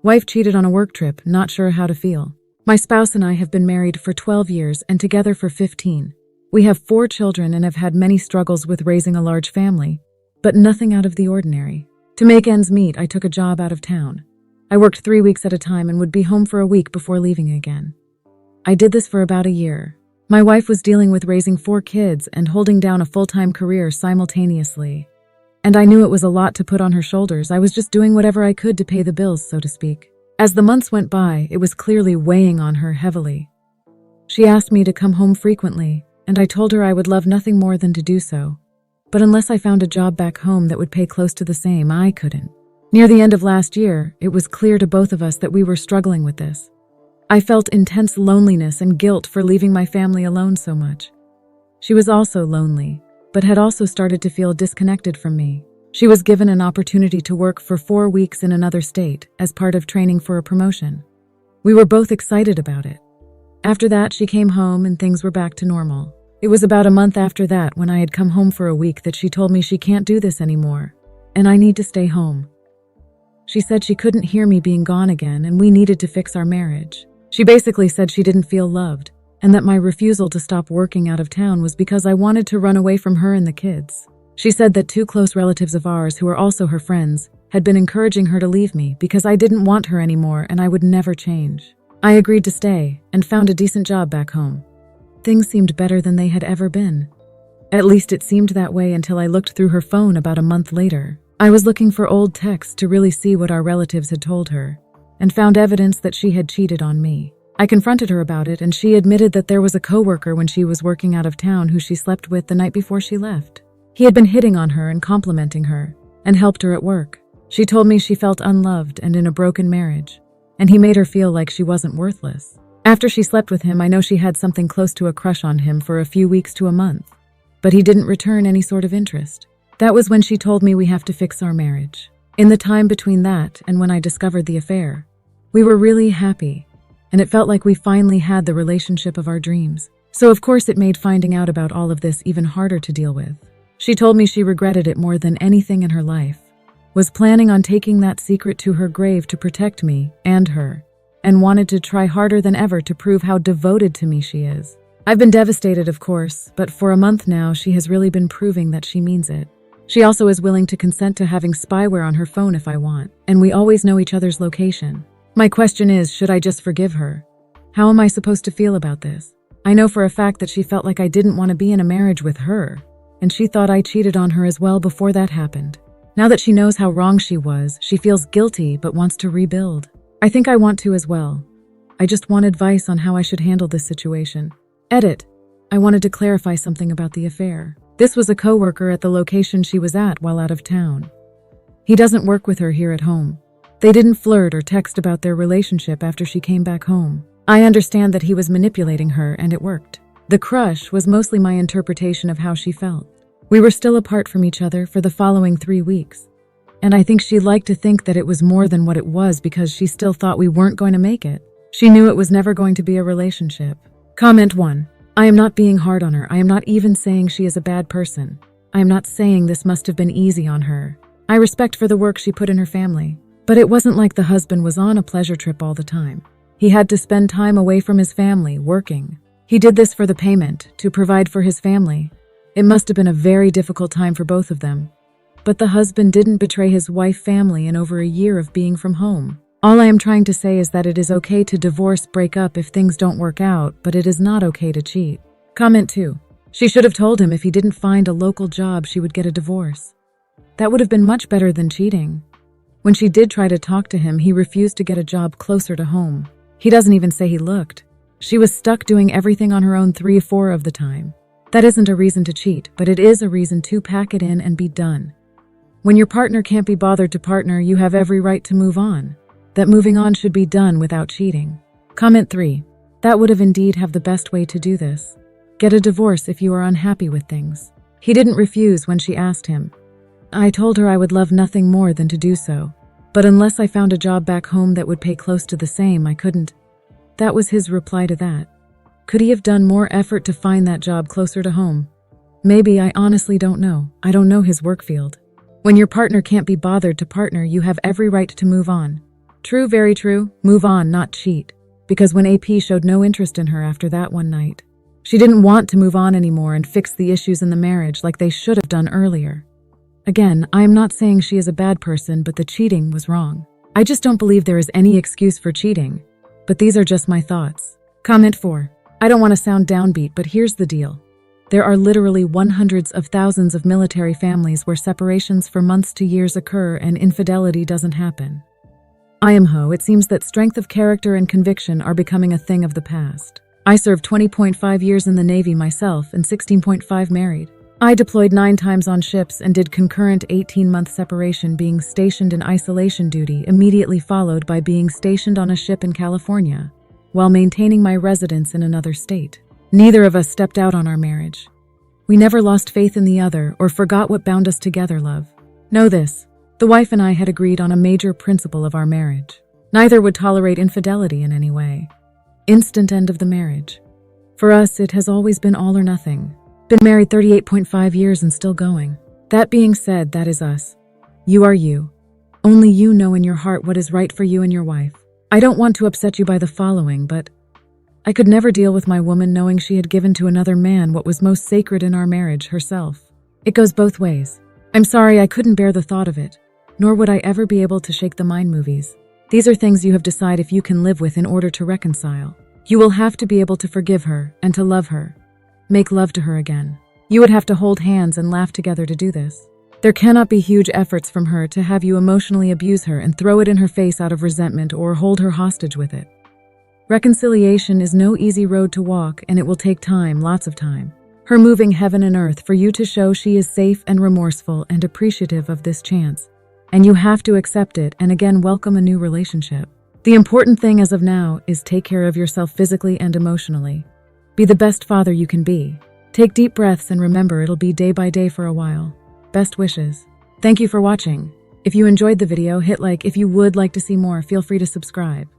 Wife cheated on a work trip, not sure how to feel. My spouse and I have been married for 12 years and together for 15. We have 4 children and have had many struggles with raising a large family, but nothing out of the ordinary. To make ends meet, I took a job out of town. I worked 3 weeks at a time and would be home for a week before leaving again. I did this for about a year. My wife was dealing with raising 4 kids and holding down a full-time career simultaneously. And I knew it was a lot to put on her shoulders. I was just doing whatever I could to pay the bills, so to speak. As the months went by, it was clearly weighing on her heavily. She asked me to come home frequently, and I told her I would love nothing more than to do so. But unless I found a job back home that would pay close to the same, I couldn't. Near the end of last year, it was clear to both of us that we were struggling with this. I felt intense loneliness and guilt for leaving my family alone so much. She was also lonely, but had also started to feel disconnected from me. She was given an opportunity to work for 4 weeks in another state as part of training for a promotion. We were both excited about it. After that, she came home and things were back to normal. It was about a month after that, when I had come home for a week, that she told me she can't do this anymore, and I need to stay home. She said she couldn't hear me being gone again and we needed to fix our marriage. She basically said she didn't feel loved, and that my refusal to stop working out of town was because I wanted to run away from her and the kids. She said that 2 close relatives of ours, who are also her friends, had been encouraging her to leave me because I didn't want her anymore and I would never change. I agreed to stay and found a decent job back home. Things seemed better than they had ever been. At least it seemed that way until I looked through her phone about a month later. I was looking for old texts to really see what our relatives had told her, and found evidence that she had cheated on me. I confronted her about it, and she admitted that there was a coworker when she was working out of town who she slept with the night before she left. He had been hitting on her and complimenting her, and helped her at work. She told me she felt unloved and in a broken marriage, and he made her feel like she wasn't worthless. After she slept with him, I know she had something close to a crush on him for a few weeks to a month, but he didn't return any sort of interest. That was when she told me we have to fix our marriage. In the time between that and when I discovered the affair, we were really happy, and it felt like we finally had the relationship of our dreams. So of course it made finding out about all of this even harder to deal with. She told me she regretted it more than anything in her life, was planning on taking that secret to her grave to protect me and her, and wanted to try harder than ever to prove how devoted to me she is. I've been devastated, of course, but for a month now she has really been proving that she means it. She also is willing to consent to having spyware on her phone if I want, and we always know each other's location. My question is, should I just forgive her? How am I supposed to feel about this? I know for a fact that she felt like I didn't want to be in a marriage with her, and she thought I cheated on her as well before that happened. Now that she knows how wrong she was, she feels guilty but wants to rebuild. I think I want to as well. I just want advice on how I should handle this situation. Edit. I wanted to clarify something about the affair. This was a coworker at the location she was at while out of town. He doesn't work with her here at home. They didn't flirt or text about their relationship after she came back home. I understand that he was manipulating her, and it worked. The crush was mostly my interpretation of how she felt. We were still apart from each other for the following 3 weeks, and I think she liked to think that it was more than what it was because she still thought we weren't going to make it. She knew it was never going to be a relationship. Comment 1. I am not being hard on her. I am not even saying she is a bad person. I am not saying this must have been easy on her. I respect for the work she put in her family, but it wasn't like the husband was on a pleasure trip all the time. He had to spend time away from his family, working. He did this for the payment, to provide for his family. It must have been a very difficult time for both of them. But the husband didn't betray his wife family in over a year of being from home. All I am trying to say is that it is okay to divorce, break up if things don't work out, but it is not okay to cheat. Comment 2. She should have told him if he didn't find a local job, she would get a divorce. That would have been much better than cheating. When she did try to talk to him, he refused to get a job closer to home. He doesn't even say he looked. She was stuck doing everything on her own 3 or 4 of the time. That isn't a reason to cheat, but it is a reason to pack it in and be done. When your partner can't be bothered to partner, you have every right to move on. That moving on should be done without cheating. Comment 3. That would have indeed have the best way to do this. Get a divorce if you are unhappy with things. He didn't refuse when she asked him. I told her I would love nothing more than to do so, but unless I found a job back home that would pay close to the same, I couldn't. That was his reply to that. Could he have done more effort to find that job closer to home? Maybe. I honestly don't know. I don't know his work field. When your partner can't be bothered to partner, you have every right to move on. True, very true. Move on, not cheat. Because when AP showed no interest in her after that one night, she didn't want to move on anymore and fix the issues in the marriage like they should have done earlier. Again, I am not saying she is a bad person, but the cheating was wrong. I just don't believe there is any excuse for cheating. But these are just my thoughts. Comment 4. I don't want to sound downbeat, but here's the deal. There are literally hundreds of thousands of military families where separations for months to years occur and infidelity doesn't happen. It seems that strength of character and conviction are becoming a thing of the past. I served 20.5 years in the Navy myself and 16.5 married. I deployed 9 times on ships and did concurrent 18-month separation, being stationed in isolation duty, immediately followed by being stationed on a ship in California, while maintaining my residence in another state. Neither of us stepped out on our marriage. We never lost faith in the other or forgot what bound us together, love. Know this. The wife and I had agreed on a major principle of our marriage. Neither would tolerate infidelity in any way. Instant end of the marriage. For us, it has always been all or nothing. Been married 38.5 years and still going. That being said, that is us. You are you. Only you know in your heart what is right for you and your wife. I don't want to upset you by the following, but I could never deal with my woman knowing she had given to another man what was most sacred in our marriage, herself. It goes both ways. I'm sorry, I couldn't bear the thought of it. Nor would I ever be able to shake the mind movies. These are things you have decided if you can live with in order to reconcile. You will have to be able to forgive her and to love her. Make love to her again. You would have to hold hands and laugh together to do this. There cannot be huge efforts from her to have you emotionally abuse her and throw it in her face out of resentment or hold her hostage with it. Reconciliation is no easy road to walk, and it will take time, lots of time. Her moving heaven and earth for you to show she is safe and remorseful and appreciative of this chance. And you have to accept it and again welcome a new relationship. The important thing as of now is take care of yourself physically and emotionally. Be the best father you can be. Take deep breaths and remember it'll be day by day for a while. Best wishes. Thank you for watching. If you enjoyed the video, hit like. If you would like to see more, feel free to subscribe.